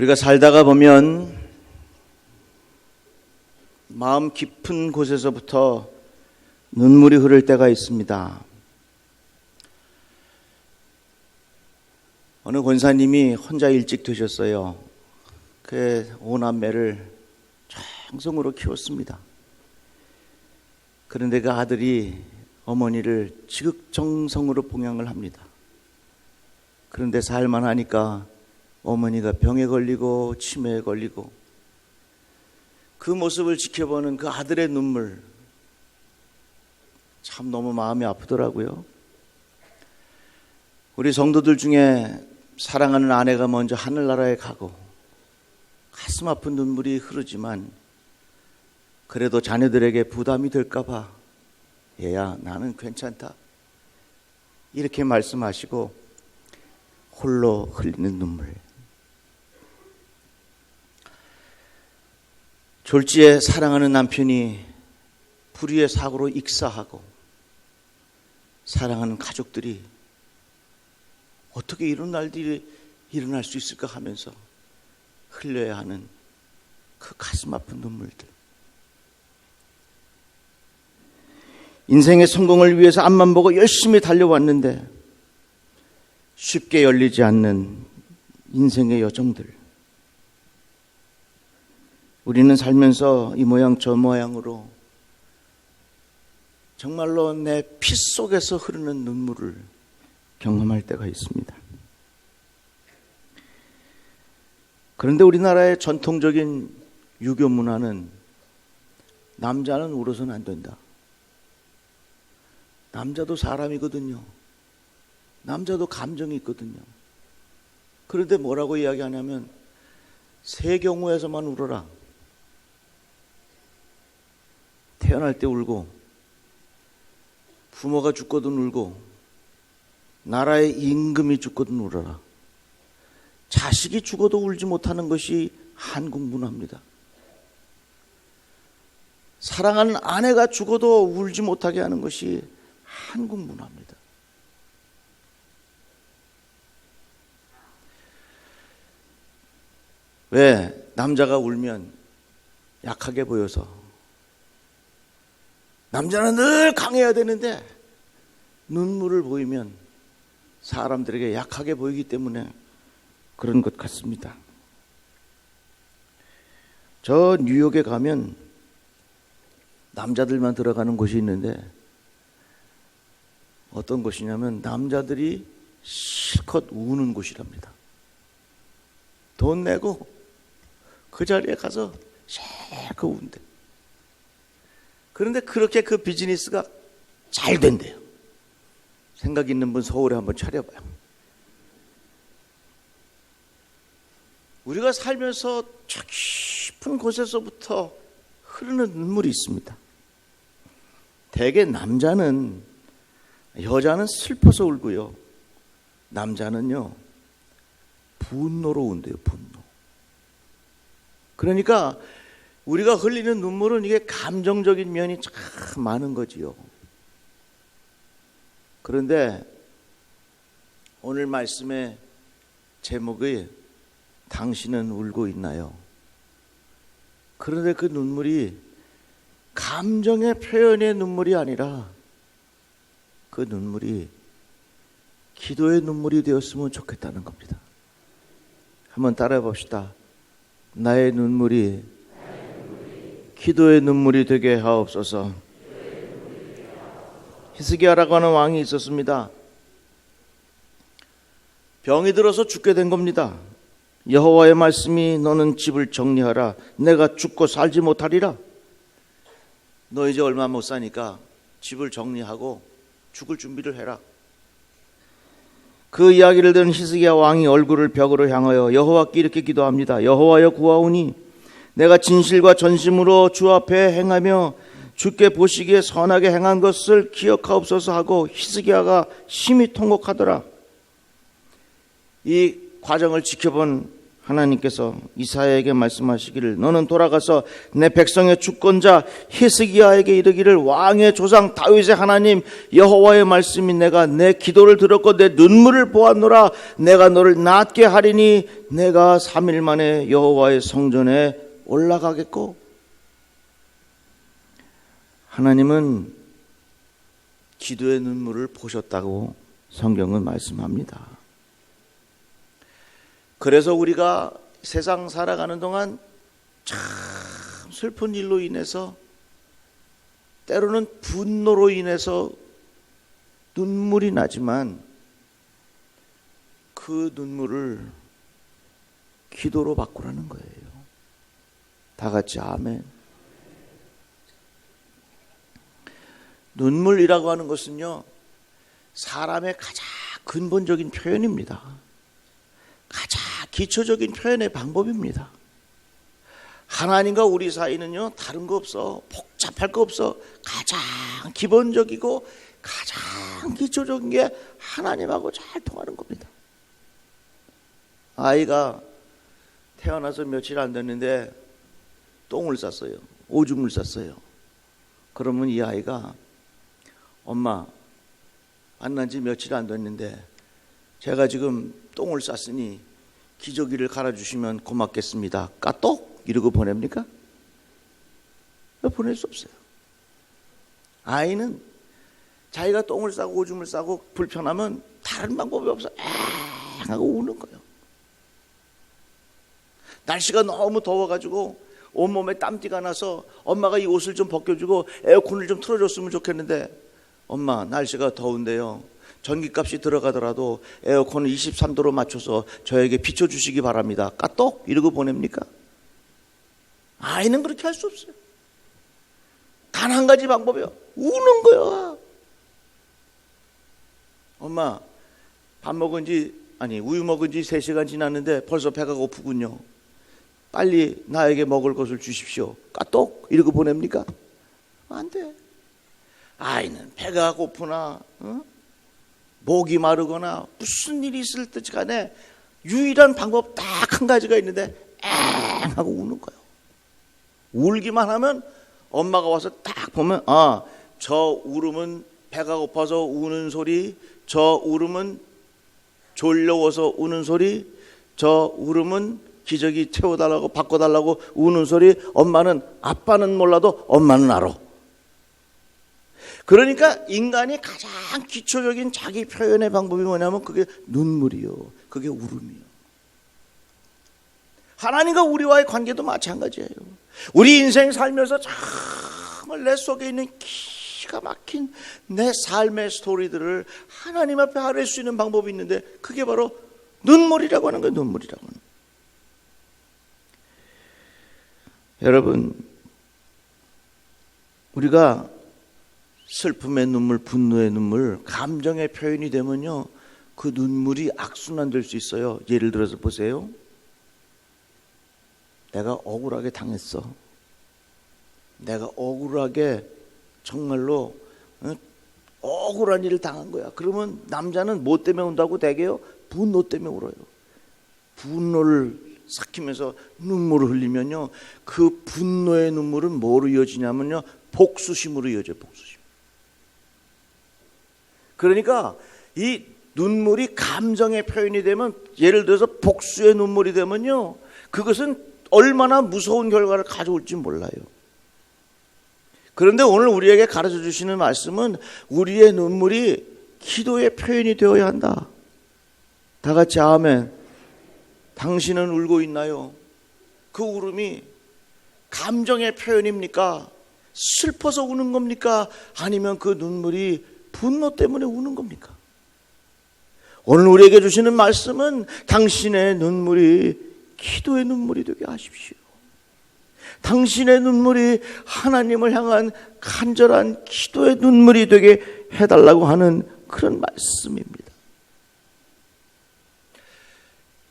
우리가 살다가 보면 마음 깊은 곳에서부터 눈물이 흐를 때가 있습니다. 어느 권사님이 혼자 일찍 되셨어요. 그 5남매를 정성으로 키웠습니다. 그런데 그 아들이 어머니를 지극정성으로 봉양을 합니다. 그런데 살만 하니까 어머니가 병에 걸리고 치매에 걸리고, 그 모습을 지켜보는 그 아들의 눈물, 참 너무 마음이 아프더라고요. 우리 성도들 중에 사랑하는 아내가 먼저 하늘나라에 가고 가슴 아픈 눈물이 흐르지만, 그래도 자녀들에게 부담이 될까봐 얘야 나는 괜찮다 이렇게 말씀하시고 홀로 흘리는 눈물. 졸지에 사랑하는 남편이 불의의 사고로 익사하고, 사랑하는 가족들이 어떻게 이런 날들이 일어날 수 있을까 하면서 흘려야 하는 그 가슴 아픈 눈물들. 인생의 성공을 위해서 앞만 보고 열심히 달려왔는데 쉽게 열리지 않는 인생의 여정들. 우리는 살면서 이 모양 저 모양으로 정말로 내 피 속에서 흐르는 눈물을 경험할 때가 있습니다. 그런데 우리나라의 전통적인 유교 문화는 남자는 울어서는 안 된다. 남자도 사람이거든요. 남자도 감정이 있거든요. 그런데 뭐라고 이야기하냐면 세 경우에서만 울어라. 태어날 때 울고, 부모가 죽거든 울고, 나라의 임금이 죽거든 울어라. 자식이 죽어도 울지 못하는 것이 한국 문화입니다. 사랑하는 아내가 죽어도 울지 못하게 하는 것이 한국 문화입니다. 왜? 남자가 울면 약하게 보여서. 남자는 늘 강해야 되는데 눈물을 보이면 사람들에게 약하게 보이기 때문에 그런 것 같습니다. 저 뉴욕에 가면 남자들만 들어가는 곳이 있는데, 어떤 곳이냐면 남자들이 실컷 우는 곳이랍니다. 돈 내고 그 자리에 가서 실컷 운대. 그런데 그렇게 그 비즈니스가 잘 된대요. 생각 있는 분 서울에 한번 차려봐요. 우리가 살면서 저 깊은 곳에서부터 흐르는 눈물이 있습니다. 대개 남자는, 여자는 슬퍼서 울고요, 남자는요 분노로 운대요. 분노. 그러니까 우리가 흘리는 눈물은 이게 감정적인 면이 참 많은 거지요. 그런데 오늘 말씀의 제목이 당신은 울고 있나요? 그런데 그 눈물이 감정의 표현의 눈물이 아니라 그 눈물이 기도의 눈물이 되었으면 좋겠다는 겁니다. 한번 따라해 봅시다. 나의 눈물이 기도의 눈물이 되게 하옵소서. 히스기야라고 하는 왕이 있었습니다. 병이 들어서 죽게 된 겁니다. 여호와의 말씀이 너는 집을 정리하라. 내가 죽고 살지 못하리라. 너 이제 얼마 못 사니까 집을 정리하고 죽을 준비를 해라. 그 이야기를 들은 히스기야 왕이 얼굴을 벽으로 향하여 여호와께 이렇게 기도합니다. 여호와여 구하오니 내가 진실과 전심으로 주 앞에 행하며 주께 보시기에 선하게 행한 것을 기억하옵소서 하고 히스기야가 심히 통곡하더라. 이 과정을 지켜본 하나님께서 이사야에게 말씀하시기를 너는 돌아가서 내 백성의 주권자 히스기야에게 이르기를 왕의 조상 다윗의 하나님 여호와의 말씀이 내가 내 기도를 들었고 내 눈물을 보았노라. 내가 너를 낫게 하리니 내가 3일 만에 여호와의 성전에 올라가겠고. 하나님은 기도의 눈물을 보셨다고 성경은 말씀합니다. 그래서 우리가 세상 살아가는 동안 참 슬픈 일로 인해서 때로는 분노로 인해서 눈물이 나지만 그 눈물을 기도로 바꾸라는 거예요. 다 같이 아멘. 눈물이라고 하는 것은요, 사람의 가장 근본적인 표현입니다. 가장 기초적인 표현의 방법입니다. 하나님과 우리 사이는요, 다른 거 없어. 복잡할 거 없어. 가장 기본적이고 가장 기초적인 게 하나님하고 잘 통하는 겁니다. 아이가 태어나서 며칠 안 됐는데 똥을 쌌어요. 오줌을 쌌어요. 그러면 이 아이가 엄마, 만난 지 며칠 안 됐는데 제가 지금 똥을 쌌으니 기저귀를 갈아주시면 고맙겠습니다. 까똑? 이러고 보냅니까? 보낼 수 없어요. 아이는 자기가 똥을 싸고 오줌을 싸고 불편하면 다른 방법이 없어. 엥 하고 우는 거예요. 날씨가 너무 더워가지고 온몸에 땀띠가 나서 엄마가 이 옷을 좀 벗겨주고 에어컨을 좀 틀어줬으면 좋겠는데 엄마, 날씨가 더운데요, 전기값이 들어가더라도 에어컨을 23도로 맞춰서 저에게 비춰주시기 바랍니다. 까똑? 이러고 보냅니까? 아이는 그렇게 할 수 없어요. 단 한 가지 방법이요. 우는 거야. 엄마, 우유 먹은 지 3시간 지났는데 벌써 배가 고프군요. 빨리 나에게 먹을 것을 주십시오. 까똑? 이러고 보냅니까? 안 돼. 아이는 배가 고프나 목이 마르거나 무슨 일이 있을 때 간에 유일한 방법 딱 한 가지가 있는데 엥 하고 우는 거예요. 울기만 하면 엄마가 와서 딱 보면 저 울음은 배가 고파서 우는 소리, 저 울음은 졸려워서 우는 소리, 저 울음은 기저귀 채워달라고 바꿔달라고 우는 소리. 아빠는 몰라도 엄마는 알아. 그러니까 인간이 가장 기초적인 자기 표현의 방법이 뭐냐면 그게 눈물이요, 그게 울음이요. 하나님과 우리와의 관계도 마찬가지예요. 우리 인생 살면서 정말 내 속에 있는 기가 막힌 내 삶의 스토리들을 하나님 앞에 아뢰 수 있는 방법이 있는데 그게 바로 눈물이라고 하는 거예요. 눈물이라고 하는 거예요. 여러분, 우리가 슬픔의 눈물, 분노의 눈물, 감정의 표현이 되면요, 그 눈물이 악순환될 수 있어요. 예를 들어서 보세요. 내가 억울하게 당했어. 내가 억울하게 정말로 억울한 일을 당한 거야. 그러면 남자는 뭐 때문에 운다고 대개요? 분노 때문에 울어요. 분노를 삭히면서 눈물을 흘리면요, 그 분노의 눈물은 뭐로 이어지냐면요, 복수심으로 이어져요. 복수심. 그러니까 이 눈물이 감정의 표현이 되면, 예를 들어서 복수의 눈물이 되면요, 그것은 얼마나 무서운 결과를 가져올지 몰라요. 그런데 오늘 우리에게 가르쳐 주시는 말씀은 우리의 눈물이 기도의 표현이 되어야 한다. 다 같이 아멘. 당신은 울고 있나요? 그 울음이 감정의 표현입니까? 슬퍼서 우는 겁니까? 아니면 그 눈물이 분노 때문에 우는 겁니까? 오늘 우리에게 주시는 말씀은 당신의 눈물이 기도의 눈물이 되게 하십시오. 당신의 눈물이 하나님을 향한 간절한 기도의 눈물이 되게 해달라고 하는 그런 말씀입니다.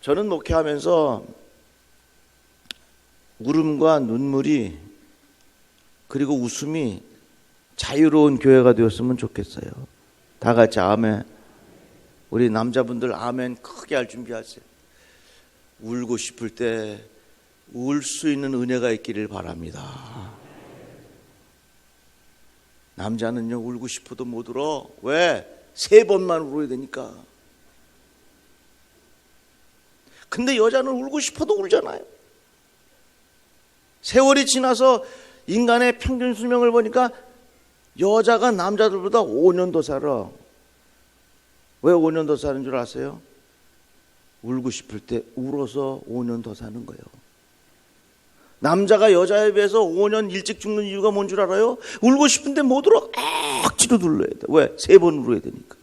저는 목회하면서 울음과 눈물이 그리고 웃음이 자유로운 교회가 되었으면 좋겠어요. 다 같이 아멘. 우리 남자분들 아멘 크게 할 준비하세요. 울고 싶을 때 울 수 있는 은혜가 있기를 바랍니다. 남자는요, 울고 싶어도 못 울어. 왜? 3번만 울어야 되니까. 근데 여자는 울고 싶어도 울잖아요. 세월이 지나서 인간의 평균 수명을 보니까 여자가 남자들보다 5년 더 살아. 왜 5년 더 사는 줄 아세요? 울고 싶을 때 울어서 5년 더 사는 거예요. 남자가 여자에 비해서 5년 일찍 죽는 이유가 뭔 줄 알아요? 울고 싶은데 못 울어. 억지로 눌러야 돼. 왜? 3번 울어야 되니까.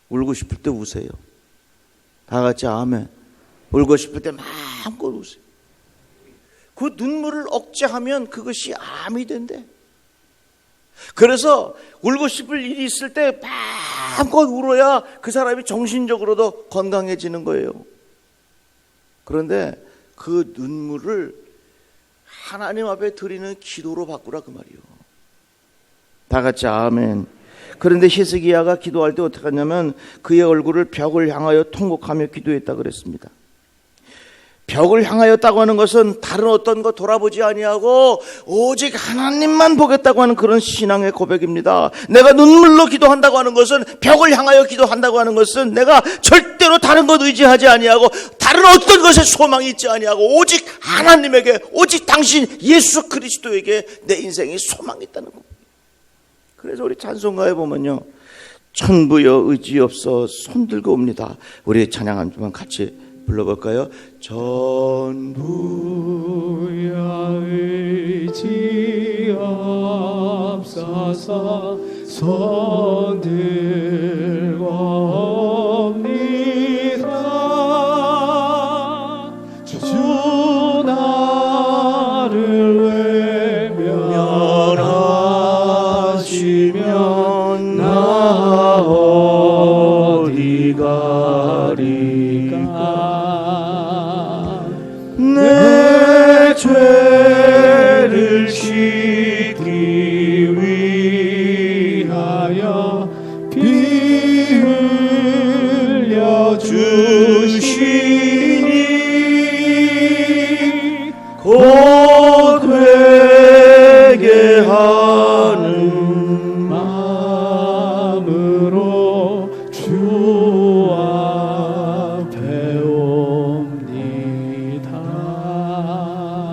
울고 싶을 때 우세요. 다 같이 아멘. 울고 싶을 때 마음껏 우세요. 그 눈물을 억제하면 그것이 암이 된대. 그래서 울고 싶을 일이 있을 때 마음껏 울어야 그 사람이 정신적으로도 건강해지는 거예요. 그런데 그 눈물을 하나님 앞에 드리는 기도로 바꾸라 그 말이요. 다 같이 아멘. 그런데 히스기야가 기도할 때 어떻게 하냐면 그의 얼굴을 벽을 향하여 통곡하며 기도했다 그랬습니다. 벽을 향하였다고 하는 것은 다른 어떤 거 돌아보지 아니하고 오직 하나님만 보겠다고 하는 그런 신앙의 고백입니다. 내가 눈물로 기도한다고 하는 것은, 벽을 향하여 기도한다고 하는 것은 내가 절대로 다른 것 의지하지 아니하고 다른 어떤 것에 소망이 있지 아니하고 오직 하나님에게, 오직 당신 예수 그리스도에게 내 인생에 소망이 있다는 겁니다. 그래서 우리 찬송가에 보면요, 천부여 의지없어 손들고 옵니다. 우리 찬양 한 주만 같이 불러볼까요? 전부야 의지없어서 손들고 옵니다. 주 나를 외면하시면 나 어디 가리까. 내 죄를 씻기 위하여 피 흘려 주시니 곧 회개하는 마음으로 주 앞에 옵니다.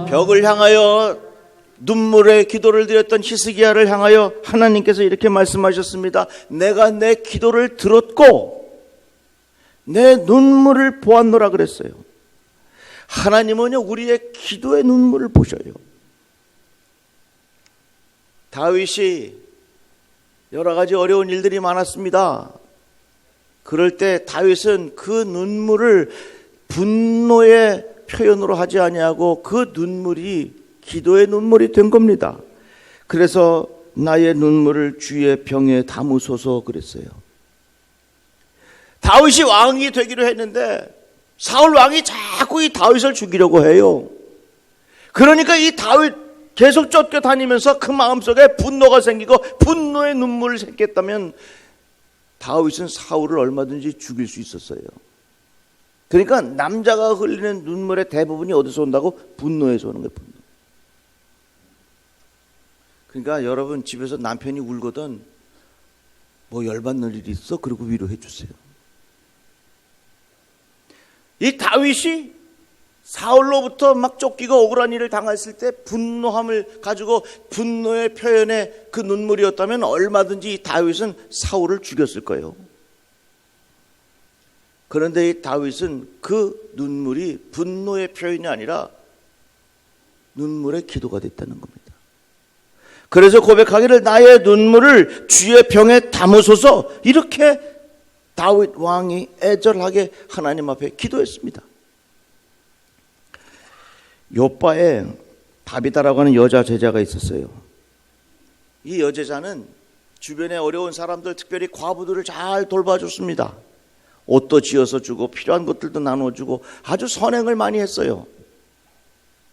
벽을 향하여 눈물의 기도를 드렸던 히스기야를 향하여 하나님께서 이렇게 말씀하셨습니다. 내가 내 기도를 들었고 내 눈물을 보았노라 그랬어요. 하나님은요, 우리의 기도의 눈물을 보셔요. 다윗이 여러 가지 어려운 일들이 많았습니다. 그럴 때 다윗은 그 눈물을 분노의 표현으로 하지 아니하고 그 눈물이 기도의 눈물이 된 겁니다. 그래서 나의 눈물을 주의 병에 담으소서 그랬어요. 다윗이 왕이 되기로 했는데 사울 왕이 자꾸 이 다윗을 죽이려고 해요. 그러니까 이 다윗 계속 쫓겨다니면서 그 마음속에 분노가 생기고 분노의 눈물을 샜겠다면 다윗은 사울을 얼마든지 죽일 수 있었어요. 그러니까 남자가 흘리는 눈물의 대부분이 어디서 온다고? 분노에서 오는 거예요. 분노. 그러니까 여러분 집에서 남편이 울거든 뭐 열받는 일이 있어? 그리고 위로해 주세요. 이 다윗이 사울로부터 막 쫓기고 억울한 일을 당했을 때 분노함을 가지고 분노의 표현에 그 눈물이었다면 얼마든지 이 다윗은 사울을 죽였을 거예요. 그런데 이 다윗은 그 눈물이 분노의 표현이 아니라 눈물의 기도가 됐다는 겁니다. 그래서 고백하기를 나의 눈물을 주의 병에 담으소서, 이렇게 다윗 왕이 애절하게 하나님 앞에 기도했습니다. 요바에 다비다라고 하는 여자 제자가 있었어요. 이 여제자는 주변에 어려운 사람들, 특별히 과부들을 잘 돌봐줬습니다. 옷도 지어서 주고 필요한 것들도 나눠주고 아주 선행을 많이 했어요.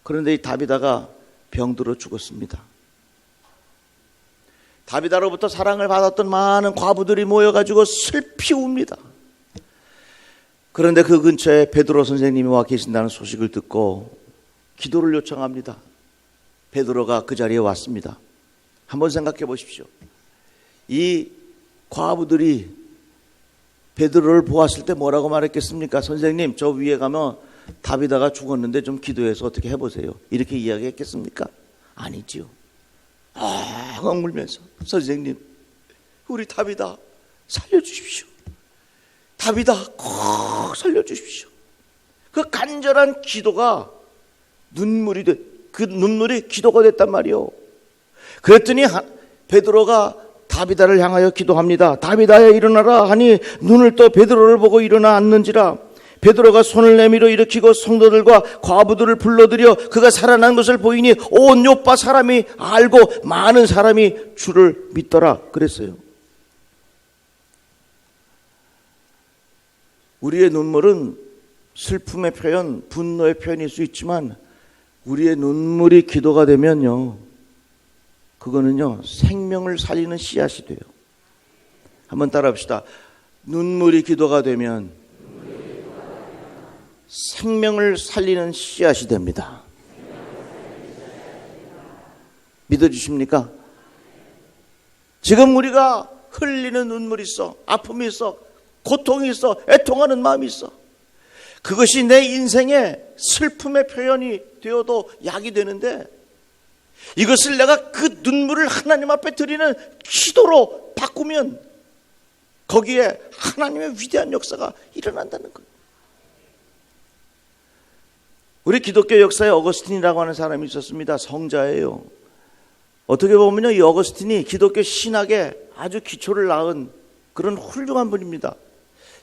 그런데 이 다비다가 병들어 죽었습니다. 다비다로부터 사랑을 받았던 많은 과부들이 모여가지고 슬피 웁니다. 그런데 그 근처에 베드로 선생님이 와 계신다는 소식을 듣고 기도를 요청합니다. 베드로가 그 자리에 왔습니다. 한번 생각해 보십시오. 이 과부들이 베드로를 보았을 때 뭐라고 말했겠습니까? 선생님, 저 위에 가면 다비다가 죽었는데 좀 기도해서 어떻게 해보세요. 이렇게 이야기했겠습니까? 아니지요. 엉 울면서, 선생님, 우리 다비다 살려주십시오. 다비다 꼭 살려주십시오. 그 간절한 기도가 그 눈물이 기도가 됐단 말이요. 그랬더니 베드로가 다비다를 향하여 기도합니다. 다비다야 일어나라 하니 눈을 떠 베드로를 보고 일어나 앉는지라. 베드로가 손을 내밀어 일으키고 성도들과 과부들을 불러들여 그가 살아난 것을 보이니 온 요파 사람이 알고 많은 사람이 주를 믿더라 그랬어요. 우리의 눈물은 슬픔의 표현, 분노의 표현일 수 있지만 우리의 눈물이 기도가 되면요, 그거는요 생명을 살리는 씨앗이 돼요. 한번 따라합시다. 눈물이 기도가 되면 생명을 살리는 씨앗이 됩니다. 믿어주십니까? 지금 우리가 흘리는 눈물이 있어, 아픔이 있어, 고통이 있어, 애통하는 마음이 있어. 그것이 내 인생의 슬픔의 표현이 되어도 약이 되는데, 이것을 내가 그 눈물을 하나님 앞에 드리는 기도로 바꾸면 거기에 하나님의 위대한 역사가 일어난다는 거예요. 우리 기독교 역사에 어거스틴이라고 하는 사람이 있었습니다. 성자예요. 어떻게 보면요, 이 어거스틴이 기독교 신학에 아주 기초를 낳은 그런 훌륭한 분입니다.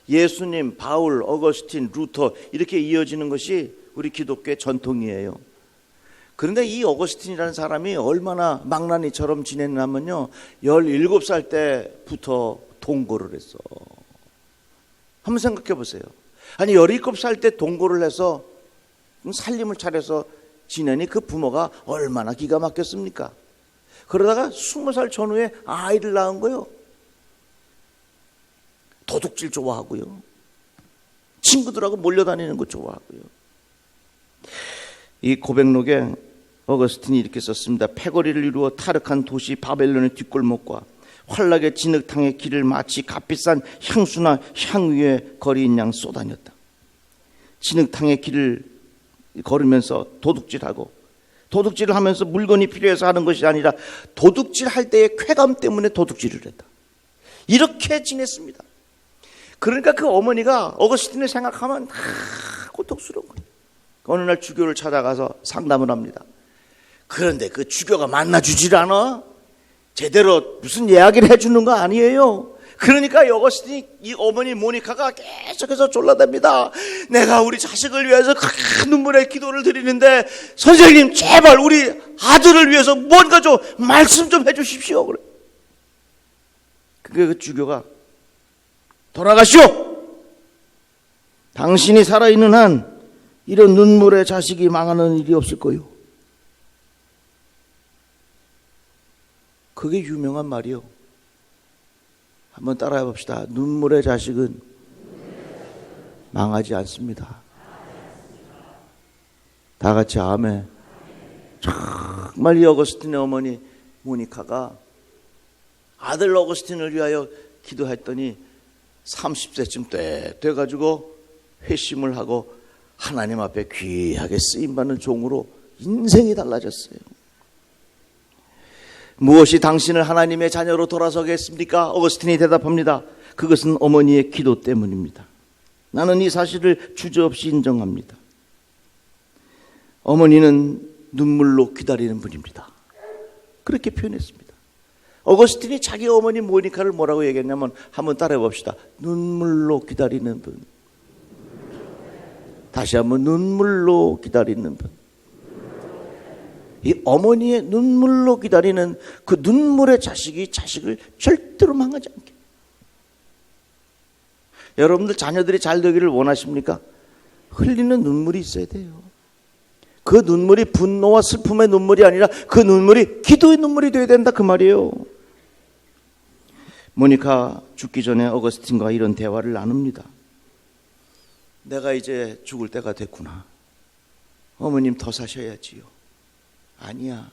예수님, 바울, 어거스틴, 루터 이렇게 이어지는 것이 우리 기독교의 전통이에요. 그런데 이 어거스틴이라는 사람이 얼마나 망나니처럼 지냈냐면요, 17살 때부터 동거를 했어. 한번 생각해 보세요. 아니 17살 때 동거를 해서 살림을 차려서 지내니 그 부모가 얼마나 기가 막혔습니까? 그러다가 20살 전후에 아이를 낳은 거요. 도둑질 좋아하고요, 친구들하고 몰려다니는 거 좋아하고요. 이 고백록에 어거스틴이 이렇게 썼습니다. 패거리를 이루어 타락한 도시 바벨론의 뒷골목과 환락의 진흙탕의 길을 마치 값비싼 향수나 향유의 거리인 양 쏘다녔다. 진흙탕의 길을 걸으면서 도둑질을 하면서 물건이 필요해서 하는 것이 아니라 도둑질할 때의 쾌감 때문에 도둑질을 했다. 이렇게 지냈습니다. 그러니까 그 어머니가 어거스틴을 생각하면 다 고통스러운 거예요. 어느 날 주교를 찾아가서 상담을 합니다. 그런데 그 주교가 만나주질 않아. 제대로 무슨 이야기를 해주는 거 아니에요. 그러니까 어거스틴이, 이 어머니 모니카가 계속해서 졸라댑니다. 내가 우리 자식을 위해서 큰 눈물의 기도를 드리는데 선생님 제발 우리 아들을 위해서 뭔가 좀 말씀 좀 해주십시오. 그래. 그 주교가 돌아가시오. 당신이 살아있는 한 이런 눈물의 자식이 망하는 일이 없을 거요. 그게 유명한 말이요. 한번 따라해 봅시다. 눈물의 자식은 망하지 않습니다. 다 같이 아멘. 정말 이 어거스틴의 어머니 모니카가 아들 어거스틴을 위하여 기도했더니 30세쯤 돼가지고 회심을 하고 하나님 앞에 귀하게 쓰임받는 종으로 인생이 달라졌어요. 무엇이 당신을 하나님의 자녀로 돌아서게 했습니까? 어거스틴이 대답합니다. 그것은 어머니의 기도 때문입니다. 나는 이 사실을 주저없이 인정합니다. 어머니는 눈물로 기다리는 분입니다. 그렇게 표현했습니다. 어거스틴이 자기 어머니 모니카를 뭐라고 얘기했냐면, 한번 따라해 봅시다. 눈물로 기다리는 분. 다시 한번, 눈물로 기다리는 분. 이 어머니의 눈물로 기다리는 그 눈물의 자식이 자식을 절대로 망하지 않게. 여러분들 자녀들이 잘 되기를 원하십니까? 흘리는 눈물이 있어야 돼요. 그 눈물이 분노와 슬픔의 눈물이 아니라 그 눈물이 기도의 눈물이 되어야 된다, 그 말이에요. 모니카 죽기 전에 어거스틴과 이런 대화를 나눕니다. 내가 이제 죽을 때가 됐구나. 어머님 더 사셔야지요. 아니야.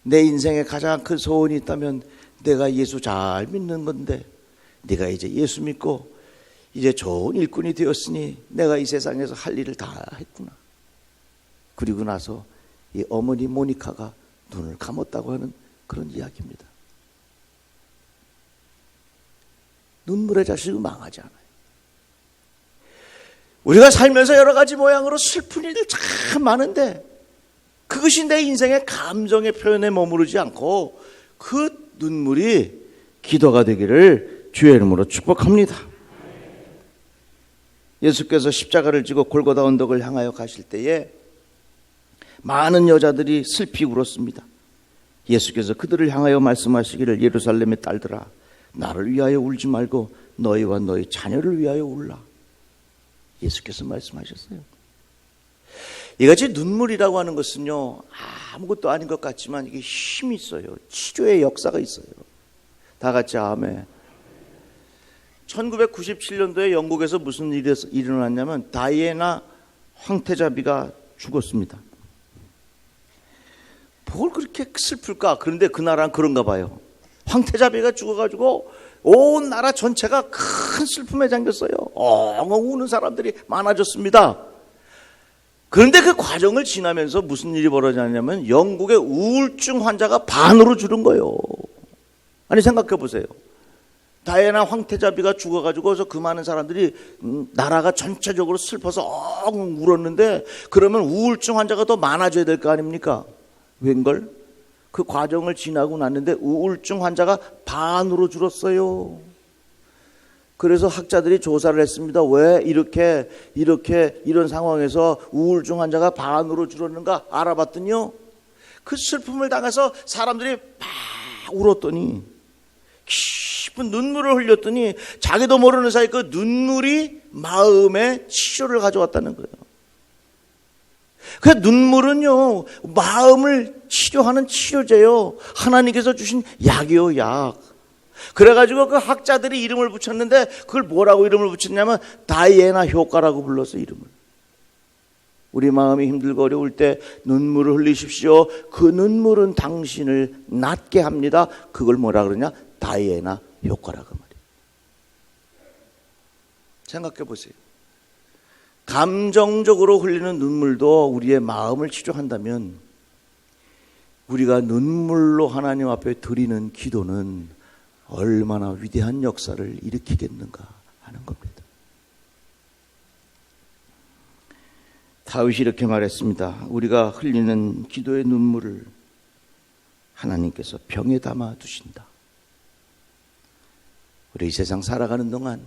내 인생에 가장 큰 소원이 있다면 내가 예수 잘 믿는 건데, 네가 이제 예수 믿고 이제 좋은 일꾼이 되었으니 내가 이 세상에서 할 일을 다 했구나. 그리고 나서 이 어머니 모니카가 눈을 감았다고 하는 그런 이야기입니다. 눈물의 자식은 망하지 않아요. 우리가 살면서 여러 가지 모양으로 슬픈 일들 참 많은데, 그것이 내 인생의 감정의 표현에 머무르지 않고 그 눈물이 기도가 되기를 주의 이름으로 축복합니다. 예수께서 십자가를 지고 골고다 언덕을 향하여 가실 때에 많은 여자들이 슬피 울었습니다. 예수께서 그들을 향하여 말씀하시기를, 예루살렘의 딸들아, 나를 위하여 울지 말고 너희와 너희 자녀를 위하여 울라. 예수께서 말씀하셨어요. 이같이 눈물이라고 하는 것은요, 아무것도 아닌 것 같지만 이게 힘이 있어요. 치료의 역사가 있어요. 다 같이 아멘. 1997년도에 영국에서 무슨 일이 일어났냐면 다이애나 황태자비가 죽었습니다. 뭘 그렇게 슬플까? 그런데 그 나라는 그런가 봐요. 황태자비가 죽어가지고 온 나라 전체가 큰 슬픔에 잠겼어요. 엉엉 우는 사람들이 많아졌습니다. 그런데 그 과정을 지나면서 무슨 일이 벌어졌냐면 영국의 우울증 환자가 반으로 줄은 거예요. 아니 생각해 보세요. 다이애나 황태자비가 죽어가지고서 그 많은 사람들이 나라가 전체적으로 슬퍼서 엉엉 울었는데, 그러면 우울증 환자가 더 많아져야 될 거 아닙니까? 웬걸? 그 과정을 지나고 났는데 우울증 환자가 반으로 줄었어요. 그래서 학자들이 조사를 했습니다. 왜 이런 상황에서 우울증 환자가 반으로 줄었는가 알아봤더니요, 그 슬픔을 당해서 사람들이 막 울었더니, 깊은 눈물을 흘렸더니 자기도 모르는 사이 그 눈물이 마음의 치료를 가져왔다는 거예요. 그 눈물은요, 마음을 치료하는 치료제요. 하나님께서 주신 약이요, 약. 그래가지고 그 학자들이 이름을 붙였는데, 그걸 뭐라고 이름을 붙였냐면 다이애나 효과라고 불렀어, 이름을. 우리 마음이 힘들고 어려울 때 눈물을 흘리십시오. 그 눈물은 당신을 낫게 합니다. 그걸 뭐라 그러냐? 다이애나 효과라고 말이에요. 생각해 보세요. 감정적으로 흘리는 눈물도 우리의 마음을 치료한다면, 우리가 눈물로 하나님 앞에 드리는 기도는 얼마나 위대한 역사를 일으키겠는가 하는 겁니다. 다윗이 이렇게 말했습니다. 우리가 흘리는 기도의 눈물을 하나님께서 병에 담아 두신다. 우리 이 세상 살아가는 동안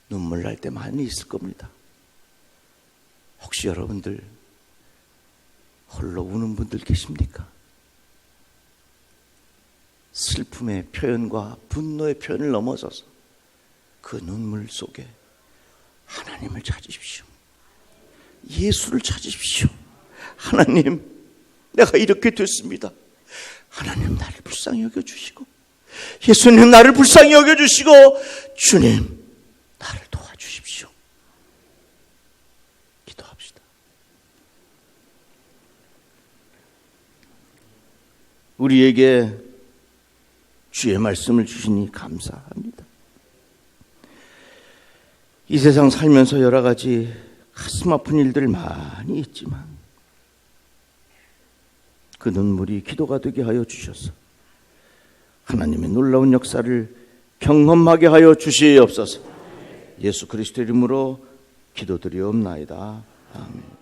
눈물 날 때 많이 있을 겁니다. 혹시 여러분들 홀로 우는 분들 계십니까? 슬픔의 표현과 분노의 표현을 넘어서서 그 눈물 속에 하나님을 찾으십시오. 예수를 찾으십시오. 하나님, 내가 이렇게 됐습니다. 하나님 나를 불쌍히 여겨주시고, 예수님 나를 불쌍히 여겨주시고, 주님 나를 도와주십시오. 기도합시다. 우리에게 주의 말씀을 주시니 감사합니다. 이 세상 살면서 여러 가지 가슴 아픈 일들 많이 있지만 그 눈물이 기도가 되게 하여 주셔서 하나님의 놀라운 역사를 경험하게 하여 주시옵소서. 예수 그리스도 이름으로 기도드리옵나이다. 아멘.